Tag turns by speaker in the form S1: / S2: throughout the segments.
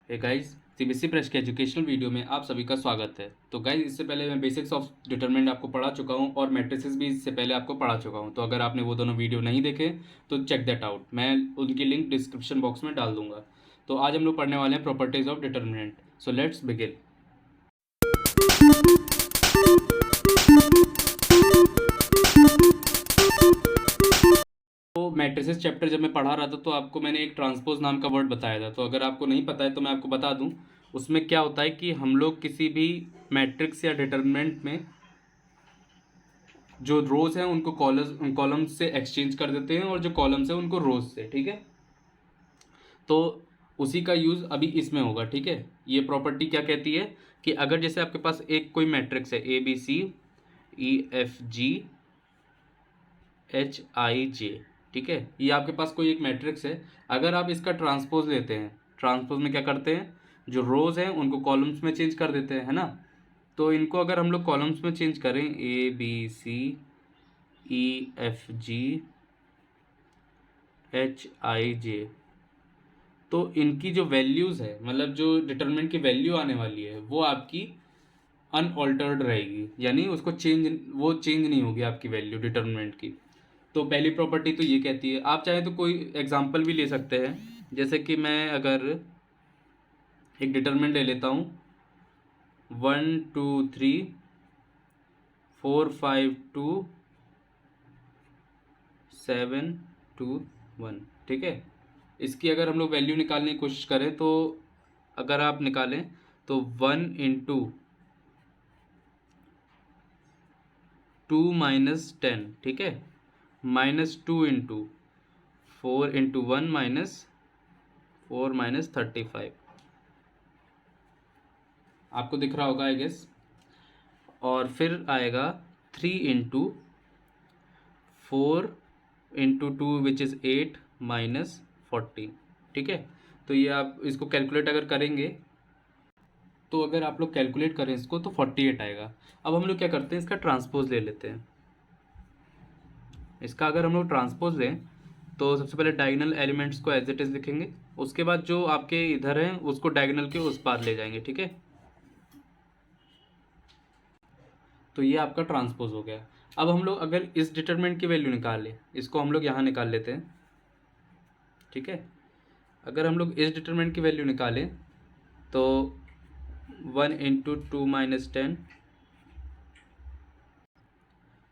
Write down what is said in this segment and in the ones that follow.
S1: Hey guys, CBSE press के educational video में आप सभी का स्वागत है। तो गाइस, इससे पहले मैं बेसिक्स ऑफ डिटरमिनेंट आपको पढ़ा चुका हूं और मैट्रिसेस भी इससे पहले आपको पढ़ा चुका हूं। तो अगर आपने वो दोनों वीडियो नहीं देखे तो चेक दैट आउट, मैं उनकी लिंक डिस्क्रिप्शन बॉक्स में डाल दूंगा। तो आज हम लोग पढ़ने वाले हैं properties of determinant. So let's begin. तो मैट्रिसेस चैप्टर जब मैं पढ़ा रहा था तो आपको मैंने एक ट्रांसपोज नाम का वर्ड बताया था। तो अगर आपको नहीं पता है तो मैं आपको बता दूं, उसमें क्या होता है कि हम लोग किसी भी मैट्रिक्स या डिटरमिनेंट में जो रोज हैं उनको कॉलम्स से एक्सचेंज कर देते हैं और जो कॉलम्स हैं उनको रोज से। ठीक है, तो उसी का यूज़ अभी इसमें होगा। ठीक है, ये प्रॉपर्टी क्या कहती है कि अगर जैसे आपके पास एक कोई मैट्रिक्स है ABCEFGHIJ, ठीक है, ये आपके पास कोई एक मैट्रिक्स है। अगर आप इसका ट्रांसपोज लेते हैं, ट्रांसपोज में क्या करते हैं, जो रोज हैं उनको कॉलम्स में चेंज कर देते हैं, है ना। तो इनको अगर हम लोग कॉलम्स में चेंज करें, ABCEFGHIJ, तो इनकी जो वैल्यूज़ है, मतलब जो डिटरमिनेंट की वैल्यू आने वाली है वो आपकी अनऑल्टर्ड रहेगी, यानी उसको चेंज नहीं होगी आपकी वैल्यू डिटरमिनेंट की। तो पहली प्रॉपर्टी तो ये कहती है। आप चाहे तो कोई एग्जांपल भी ले सकते हैं, जैसे कि मैं अगर एक डिटरमिनेंट ले लेता हूँ 1 2 3 4 5 2 7 2 1, ठीक है। इसकी अगर हम लोग वैल्यू निकालने की कोशिश करें तो अगर आप निकालें तो 1 इंटू 2 माइनस 10, ठीक है, -2 इंटू 4 इंटू 1 -4 -35, आपको दिख रहा होगा आई गेस। और फिर आएगा 3 इंटू 4 इंटू 2 विच इज़ 8 -14, ठीक है। तो ये आप इसको कैलकुलेट अगर करेंगे तो अगर आप लोग कैलकुलेट करें इसको तो 48 आएगा। अब हम लोग क्या करते हैं, इसका ट्रांसपोज ले लेते हैं। इसका अगर हम लोग ट्रांसपोज लें तो सबसे पहले डायगोनल एलिमेंट्स को एज इट इज़ लिखेंगे, उसके बाद जो आपके इधर हैं उसको डायगोनल के उस पार ले जाएंगे, ठीक है। तो ये आपका ट्रांसपोज हो गया। अब हम लोग अगर इस डिटरमिनेंट की वैल्यू निकालें, इसको हम लोग यहाँ निकाल लेते हैं, ठीक है। अगर हम लोग इस डिटरमिनेंट की वैल्यू निकालें तो 1 इंटू 2 माइनस 10,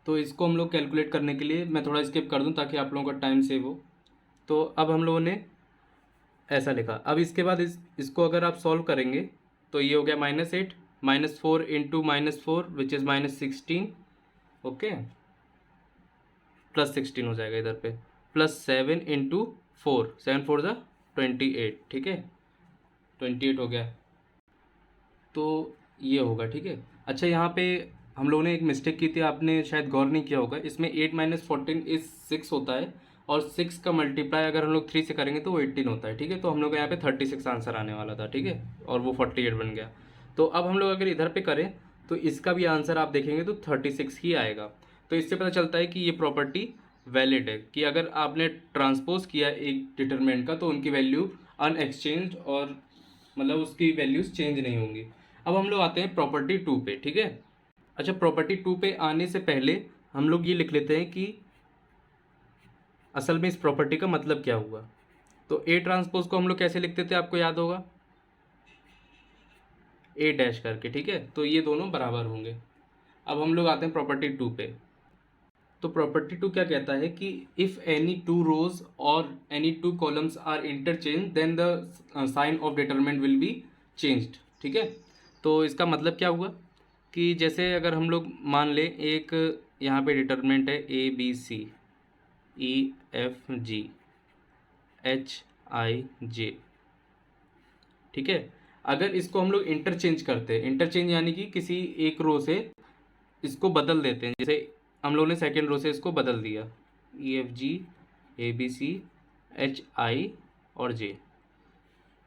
S1: तो इसको हम लोग कैलकुलेट करने के लिए मैं थोड़ा स्किप कर दूं ताकि आप लोगों का टाइम सेव हो। तो अब हम लोगों ने ऐसा लिखा। अब इसके बाद इसको अगर आप सॉल्व करेंगे तो ये हो गया -8 -4 इंटू -4 विच इज़ -16, ओके, +16 हो जाएगा इधर पे, +7 इंटू 4, 7 4 ज़ा 28, ठीक है, 28 हो गया। तो ये होगा, ठीक है। अच्छा, यहाँ पे हम लोगों ने एक मिस्टेक की थी, आपने शायद गौर नहीं किया होगा। इसमें 8 -14 इज 6 होता है और 6 का मल्टीप्लाई अगर हम लोग 3 से करेंगे तो वो 18 होता है, ठीक है। तो हम लोग का यहाँ पे 36 आंसर आने वाला था, ठीक है, और वो 48 बन गया। तो अब हम लोग अगर इधर पे करें तो इसका भी आंसर आप देखेंगे तो 36 ही आएगा। तो इससे पता चलता है कि ये प्रॉपर्टी वैलिड है कि अगर आपने ट्रांसपोज किया एक डिटरमिनेंट का तो उनकी वैल्यू अनएक्सचेंज और मतलब उसकी वैल्यूज चेंज नहीं होंगी। अब हम लोग आते हैं प्रॉपर्टी 2 पे, ठीक है। अच्छा, प्रॉपर्टी 2 पे आने से पहले हम लोग ये लिख लेते हैं कि असल में इस प्रॉपर्टी का मतलब क्या हुआ। तो ए ट्रांसपोज को हम लोग कैसे लिखते थे, आपको याद होगा, ए डैश करके, ठीक है। तो ये दोनों बराबर होंगे। अब हम लोग आते हैं प्रॉपर्टी 2 पे। तो प्रॉपर्टी 2 क्या कहता है कि इफ़ एनी टू रोज और any two columns are interchange then the sign of determinant will be changed, ठीक है। तो इसका मतलब क्या हुआ कि जैसे अगर हम लोग मान लें एक यहाँ पे डिटरमिनेंट है ABCEFGHIJ, ठीक है। अगर इसको हम लोग इंटरचेंज करते हैं, इंटरचेंज यानी कि किसी एक रो से इसको बदल देते हैं, जैसे हम लोगों ने सेकेंड रो से इसको बदल दिया, EFGABCHI और J,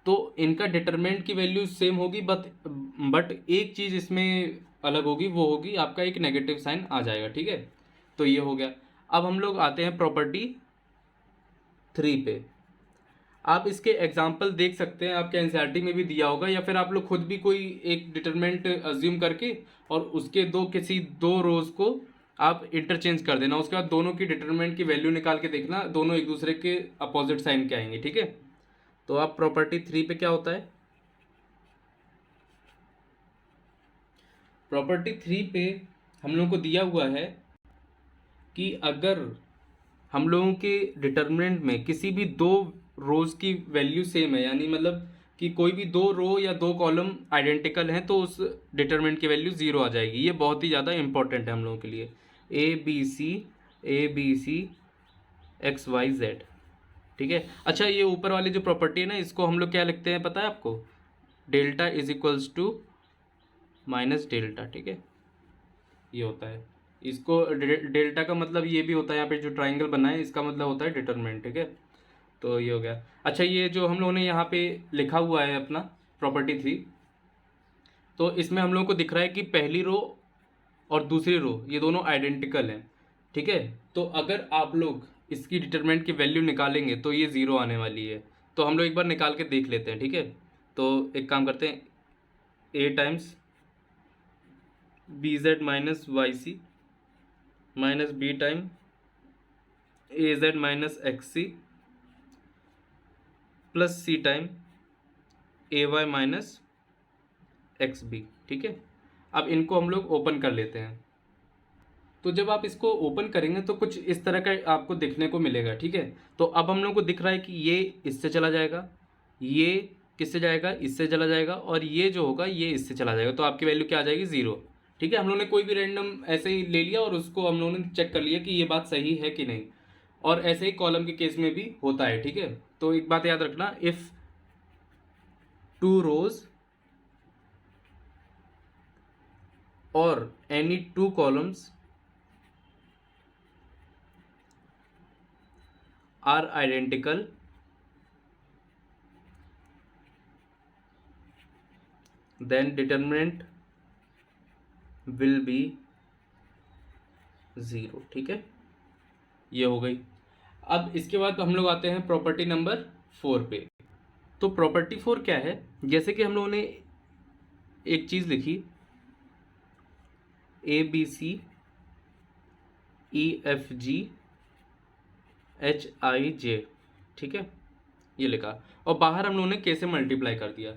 S1: तो इनका डिटरमिनेंट की वैल्यू सेम होगी, बट एक चीज़ इसमें अलग होगी, वो होगी आपका एक नेगेटिव साइन आ जाएगा, ठीक है। तो ये हो गया। अब हम लोग आते हैं प्रॉपर्टी 3 पे। आप इसके एग्जाम्पल देख सकते हैं, आपके एनसीईआरटी में भी दिया होगा, या फिर आप लोग खुद भी कोई एक डिटरमिनेंट अज्यूम करके और उसके किसी दो रोज को आप इंटरचेंज कर देना, उसके बाद दोनों की डिटरमिनेंट की वैल्यू निकाल के देखना, दोनों एक दूसरे के अपोजिट साइन के आएंगे, ठीक है। तो आप प्रॉपर्टी 3 पे क्या होता है, प्रॉपर्टी 3 पे हम लोगों को दिया हुआ है कि अगर हम लोगों के डिटर्मिनेंट में किसी भी दो रोज की वैल्यू सेम है, यानी मतलब कि कोई भी दो रो या दो कॉलम आइडेंटिकल हैं, तो उस डिटर्मिनेंट की वैल्यू ज़ीरो आ जाएगी। ये बहुत ही ज़्यादा इंपॉर्टेंट है हम लोगों के लिए। A B C X Y Z, ठीक है। अच्छा, ये ऊपर वाली जो प्रॉपर्टी है ना, इसको हम लोग क्या लिखते हैं पता है आपको, delta is equals to minus delta, ठीक है। ये होता है, इसको डेल्टा का मतलब ये भी होता है, यहाँ पे जो ट्राइंगल बना है इसका मतलब होता है डिटरमिनेंट, ठीक है। तो ये हो गया। अच्छा, ये जो हम लोगों ने यहाँ पे लिखा हुआ है अपना प्रॉपर्टी 3, तो इसमें हम लोगों को दिख रहा है कि पहली रो और दूसरी रो ये दोनों आइडेंटिकल हैं, ठीक है। तो अगर आप लोग इसकी डिटरमिनेंट की वैल्यू निकालेंगे तो ये ज़ीरो आने वाली है। तो हम लोग एक बार निकाल के देख लेते हैं, ठीक है। तो एक काम करते हैं, A times B Z minus Y C minus B time A Z minus X C plus C time A Y minus X B, ठीक है। अब इनको हम लोग ओपन कर लेते हैं। तो जब आप इसको ओपन करेंगे तो कुछ इस तरह का आपको देखने को मिलेगा, ठीक है। तो अब हम लोग को दिख रहा है कि ये इससे चला जाएगा, ये किससे जाएगा, इससे चला जाएगा, और ये जो होगा ये इससे चला जाएगा। तो आपकी वैल्यू क्या आ जाएगी, ज़ीरो, ठीक है। हम लोग ने कोई भी रैंडम ऐसे ही ले लिया और उसको हम लोगों ने चेक कर लिया कि ये बात सही है कि नहीं। और ऐसे ही कॉलम के केस में भी होता है, ठीक है। तो एक बात याद रखना, इफ़ टू रोज और any two columns are identical, then determinant will be zero, ठीक है। ये हो गई। अब इसके बाद हम लोग आते हैं प्रॉपर्टी नंबर 4 पे। तो प्रॉपर्टी 4 क्या है, जैसे कि हम लोगों ने एक चीज़ लिखी, A B C E F G H I J, ठीक है, ये लिखा, और बाहर हम लोगों ने के से मल्टीप्लाई कर दिया।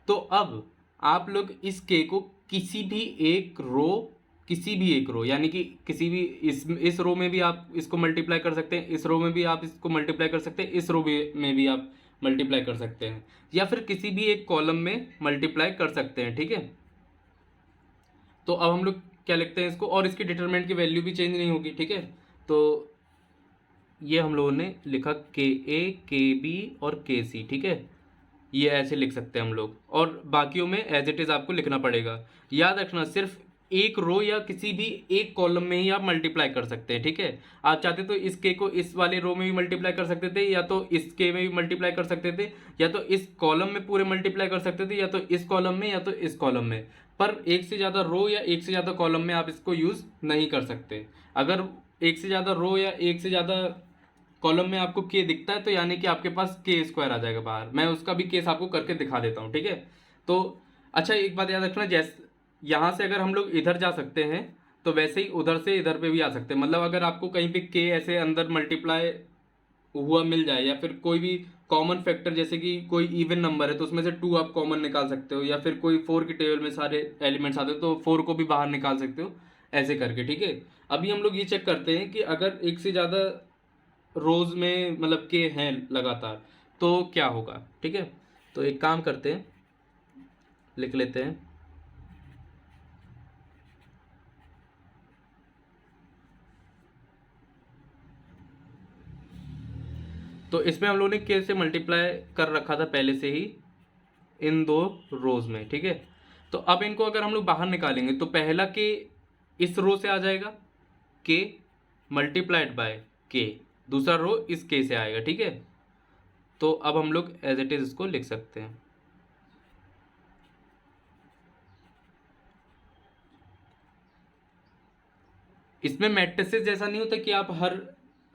S1: तो अब आप लोग इस के को किसी भी एक रो यानी कि किसी भी इस रो में भी आप इसको मल्टीप्लाई कर सकते हैं, इस रो में भी आप इसको मल्टीप्लाई कर सकते हैं, इस रो में भी आप मल्टीप्लाई कर सकते हैं, या फिर किसी भी एक कॉलम में मल्टीप्लाई कर सकते हैं, ठीक है। तो अब हम लोग क्या लिखते हैं इसको, और इसकी डिटरमिनेंट की वैल्यू भी चेंज नहीं होगी, ठीक है। तो ये हम लोगों ने लिखा के ए के बी और के सी, ठीक है। ये ऐसे लिख सकते हैं हम लोग, और बाकियों में एज इट इज़ आपको लिखना पड़ेगा। याद रखना, सिर्फ एक रो या किसी भी एक कॉलम में ही आप मल्टीप्लाई कर सकते हैं, ठीक है। आप चाहते तो इस के को इस वाले रो में भी मल्टीप्लाई कर सकते थे, या तो इस के में भी मल्टीप्लाई कर सकते थे, या तो इस कॉलम में पूरे मल्टीप्लाई कर सकते थे, या तो इस कॉलम में, या तो इस कॉलम में। पर एक से ज़्यादा रो या एक से ज़्यादा कॉलम में आप इसको यूज़ नहीं कर सकते। अगर एक से ज़्यादा रो या एक से ज़्यादा कॉलम में आपको के दिखता है तो यानी कि आपके पास के स्क्वायर आ जाएगा बाहर। मैं उसका भी केस आपको करके दिखा देता हूँ, ठीक है। तो अच्छा, एक बात याद रखना, जैसे यहाँ से अगर हम लोग इधर जा सकते हैं तो वैसे ही उधर से इधर पे भी आ सकते हैं। मतलब अगर आपको कहीं पे के ऐसे अंदर मल्टीप्लाई हुआ मिल जाए, या फिर कोई भी कॉमन फैक्टर, जैसे कि कोई इवन नंबर है तो उसमें से 2 आप कॉमन निकाल सकते हो, या फिर कोई 4 की टेबल में सारे एलिमेंट्स आते हो तो 4 को भी बाहर निकाल सकते हो, ऐसे करके, ठीक है। अभी हम लोग ये चेक करते हैं कि अगर एक से ज़्यादा रोज में मतलब के हैं लगातार तो क्या होगा, ठीक है। तो एक काम करते हैं, लिख लेते हैं, तो इसमें हम लोगों ने के से मल्टीप्लाई कर रखा था पहले से ही इन दो रोज में, ठीक है। तो अब इनको अगर हम लोग बाहर निकालेंगे तो पहला के इस रो से आ जाएगा, के मल्टीप्लाइड बाय के, दूसरा रो इस के से आएगा, ठीक है। तो अब हम लोग एज इट इज इसको लिख सकते हैं। इसमें मैट्रिसेस जैसा नहीं होता कि आप हर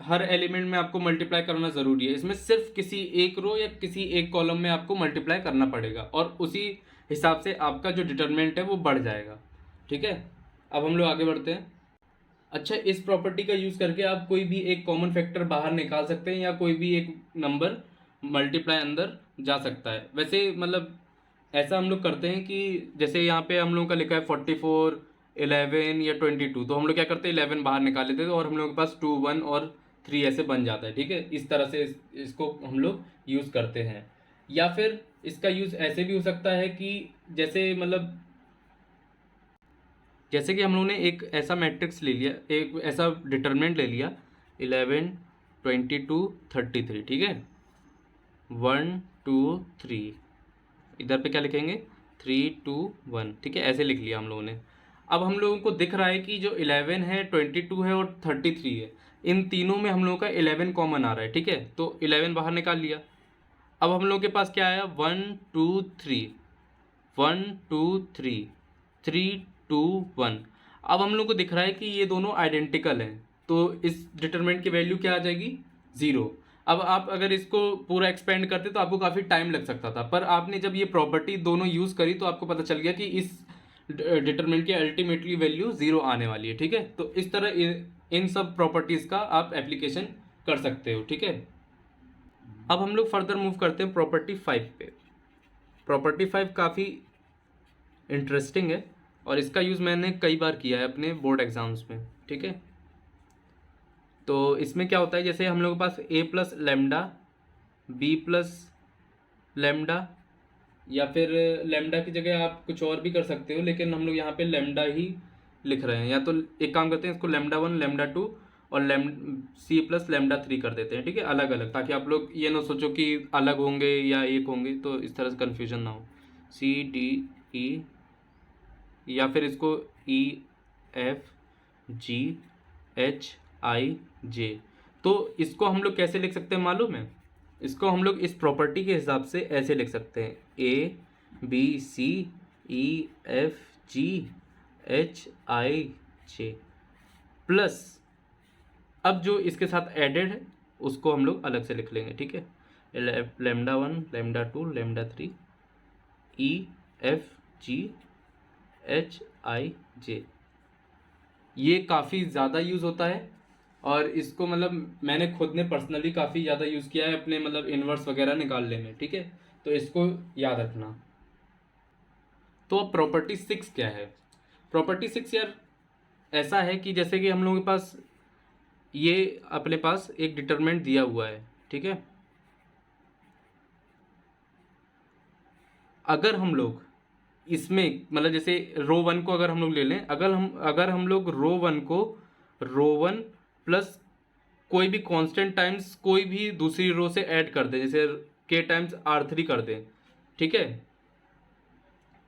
S1: हर एलिमेंट में आपको मल्टीप्लाई करना ज़रूरी है, इसमें सिर्फ किसी एक रो या किसी एक कॉलम में आपको मल्टीप्लाई करना पड़ेगा और उसी हिसाब से आपका जो डिटरमिनेंट है वो बढ़ जाएगा। ठीक है, अब हम लोग आगे बढ़ते हैं। अच्छा, इस प्रॉपर्टी का यूज़ करके आप कोई भी एक कॉमन फैक्टर बाहर निकाल सकते हैं या कोई भी एक नंबर मल्टीप्लाई अंदर जा सकता है। वैसे मतलब ऐसा हम लोग करते हैं कि जैसे यहाँ पे हम लोगों का लिखा है 44, 11 या 22, तो हम लोग क्या करते हैं 11 बाहर निकाल लेते हैं और हम लोग के पास 2, 1 और 3 ऐसे बन जाता है। ठीक है, इस तरह से इसको हम लोग यूज़ करते हैं। या फिर इसका यूज़ ऐसे भी हो सकता है कि जैसे मतलब जैसे कि हम लोगों ने एक ऐसा मैट्रिक्स ले लिया, एक ऐसा डिटरमिनेंट ले लिया 11, 22, 33। ठीक है, 1, 2, 3, इधर पे क्या लिखेंगे 3, 2, 1। ठीक है, ऐसे लिख लिया हम लोगों ने। अब हम लोगों को दिख रहा है कि जो 11 है, 22 है और 33 है, इन तीनों में हम लोगों का 11 कॉमन आ रहा है। ठीक है, तो 11 बाहर निकाल लिया। अब हम लोगों के पास क्या आया 1, 2, 3, 1, 2, 3, 3, 2, 1। अब हम लोग को दिख रहा है कि ये दोनों आइडेंटिकल हैं, तो इस डिटरमिनेंट की वैल्यू क्या आ जाएगी 0। अब आप अगर इसको पूरा एक्सपेंड करते तो आपको काफ़ी टाइम लग सकता था, पर आपने जब ये प्रॉपर्टी दोनों यूज़ करी तो आपको पता चल गया कि इस डिटरमिनेंट की अल्टीमेटली वैल्यू 0 आने वाली है। ठीक है, तो इस तरह इन सब प्रॉपर्टीज़ का आप एप्लीकेशन कर सकते हो। ठीक है, अब हम लोग फर्दर मूव करते हैं प्रॉपर्टी 5 पे। प्रॉपर्टी 5 काफ़ी इंटरेस्टिंग है और इसका यूज़ मैंने कई बार किया है अपने बोर्ड एग्ज़ाम्स में। ठीक है, तो इसमें क्या होता है, जैसे हम लोगों के पास a plus lambda, b plus lambda, या फिर लेमडा की जगह आप कुछ और भी कर सकते हो, लेकिन हम लोग यहाँ पे लेमडा ही लिख रहे हैं। या तो एक काम करते हैं, इसको लेमडा 1, लेमडा 2 और c प्लस लेमडा 3 कर देते हैं। ठीक है, अलग अलग, ताकि आप लोग ये ना सोचो कि अलग होंगे या एक होंगे, तो इस तरह से कन्फ्यूजन ना हो। c d e, या फिर इसको E F G H I J। तो इसको हम लोग कैसे लिख सकते हैं मालूम है? इसको हम लोग इस प्रॉपर्टी के हिसाब से ऐसे लिख सकते हैं A B C E F G H I J plus, अब जो इसके साथ एडेड है उसको हम लोग अलग से लिख लेंगे। ठीक है, lambda 1, lambda 2, lambda 3, E F G H I J। ये काफ़ी ज़्यादा यूज़ होता है और इसको मतलब मैंने खुद ने पर्सनली काफ़ी ज़्यादा यूज़ किया है अपने मतलब इन्वर्स वगैरह निकालने में। ठीक है, तो इसको याद रखना। तो अब प्रॉपर्टी 6 क्या है? प्रॉपर्टी 6 यार ऐसा है कि जैसे कि हम लोगों के पास ये अपने पास एक डिटरमिनेंट दिया हुआ है। ठीक है, अगर हम लोग इसमें मतलब जैसे रो 1 को अगर हम लोग ले लें, अगर हम लोग रो 1 को रो 1 प्लस कोई भी कांस्टेंट टाइम्स कोई भी दूसरी रो से ऐड कर दें, जैसे k टाइम्स R3 कर दें। ठीक है,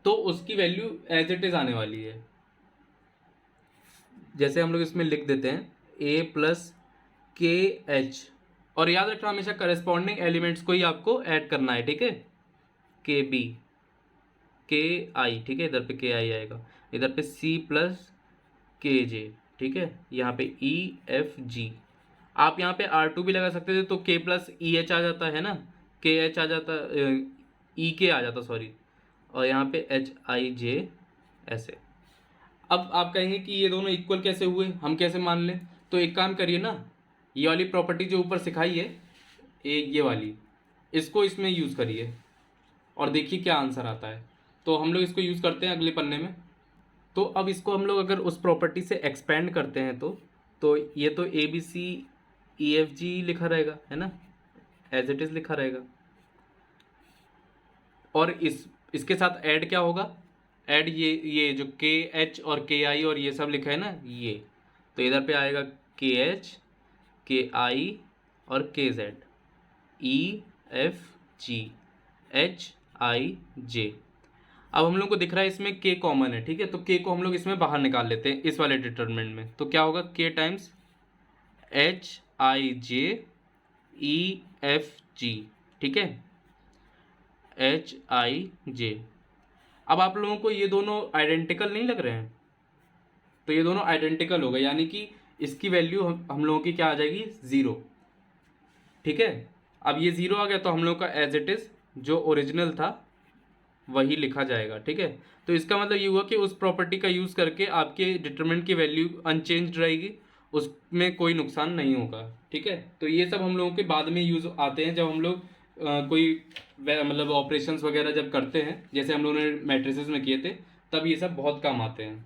S1: तो उसकी वैल्यू एज इट इज आने वाली है। जैसे हम लोग इसमें लिख देते हैं a प्लस के एच, और याद रखना हमेशा करस्पॉन्डिंग एलिमेंट्स को ही आपको ऐड करना है। ठीक है, के बी, के आई। ठीक है, इधर पे के आई आएगा, इधर पे सी प्लस के जे। ठीक है, यहाँ पे ई एफ जी। आप यहाँ पे R2 भी लगा सकते थे तो K प्लस ई एच आ जाता है ना, के एच आ जाता, ई के आ जाता सॉरी, और यहाँ पे एच आई जे ऐसे। अब आप कहेंगे कि ये दोनों इक्वल कैसे हुए, हम कैसे मान लें? तो एक काम करिए ना, ये वाली प्रॉपर्टी जो ऊपर सिखाई है ये वाली, इसको इसमें यूज़ करिए और देखिए क्या आंसर आता है। तो हम लोग इसको यूज़ करते हैं अगले पन्ने में। तो अब इसको हम लोग अगर उस प्रॉपर्टी से एक्सपेंड करते हैं तो ये तो ए बी सी ई एफ जी लिखा रहेगा, है ना, एज इट इज़ लिखा रहेगा। और इसके साथ ऐड क्या होगा, ऐड ये जो के एच और के आई और ये सब लिखा है ना, ये तो इधर पे आएगा के एच, के आई और K Z, E F G H I J. अब हम लोग को दिख रहा है इसमें k कॉमन है। ठीक है, तो k को हम लोग इसमें बाहर निकाल लेते हैं इस वाले डिटरमिनेंट में। तो क्या होगा k times H I J E F जी। ठीक है, एच आई जे। अब आप लोगों को ये दोनों आइडेंटिकल नहीं लग रहे हैं? तो ये दोनों आइडेंटिकल हो गए, यानी कि इसकी वैल्यू हम लोगों की क्या आ जाएगी, 0। ठीक है, अब ये 0 आ गया तो हम लोग का एज इट इज़ जो ओरिजिनल था वही लिखा जाएगा। ठीक है, तो इसका मतलब ये हुआ कि उस प्रॉपर्टी का यूज़ करके आपके डिटरमिनेंट की वैल्यू अनचेंज्ड रहेगी, उसमें कोई नुकसान नहीं होगा। ठीक है, तो ये सब हम लोगों के बाद में यूज़ आते हैं जब हम लोग कोई मतलब ऑपरेशंस वगैरह जब करते हैं, जैसे हम लोगों ने मैट्रिसेस में किए थे, तब ये सब बहुत काम आते हैं।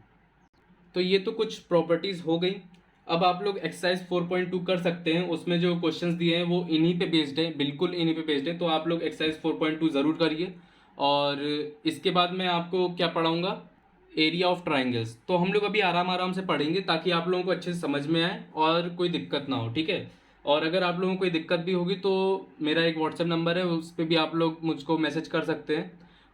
S1: तो ये तो कुछ प्रॉपर्टीज़ हो गई। अब आप लोग एक्सरसाइज 4.2 कर सकते हैं, उसमें जो क्वेश्चंस दिए हैं वो इन्हीं पे बेस्ड है, बिल्कुल इन्हीं पे बेस्ड है। तो आप लोग एक्सरसाइज 4.2 ज़रूर करिए। और इसके बाद मैं आपको क्या पढ़ाऊँगा, एरिया ऑफ ट्राइंगल्स। तो हम लोग अभी आराम आराम से पढ़ेंगे ताकि आप लोगों को अच्छे से समझ में आए और कोई दिक्कत ना हो। ठीक है, और अगर आप लोगों को कोई दिक्कत भी होगी तो मेरा एक व्हाट्सएप नंबर है, उस पर भी आप लोग मुझको मैसेज कर सकते हैं।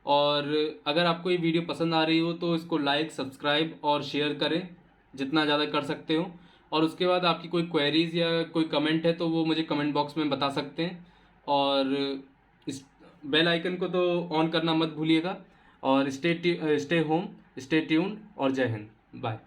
S1: और अगर आपको ये वीडियो पसंद आ रही हो तो इसको लाइक, सब्सक्राइब और शेयर करें जितना ज़्यादा कर सकते हो। और उसके बाद आपकी कोई क्वेरीज़ या कोई कमेंट है तो वो मुझे कमेंट बॉक्स में बता सकते हैं। और इस बेल आइकन को तो ऑन करना मत भूलिएगा। और स्टे होम, स्टे ट्यून्ड और जय हिंद, बाय।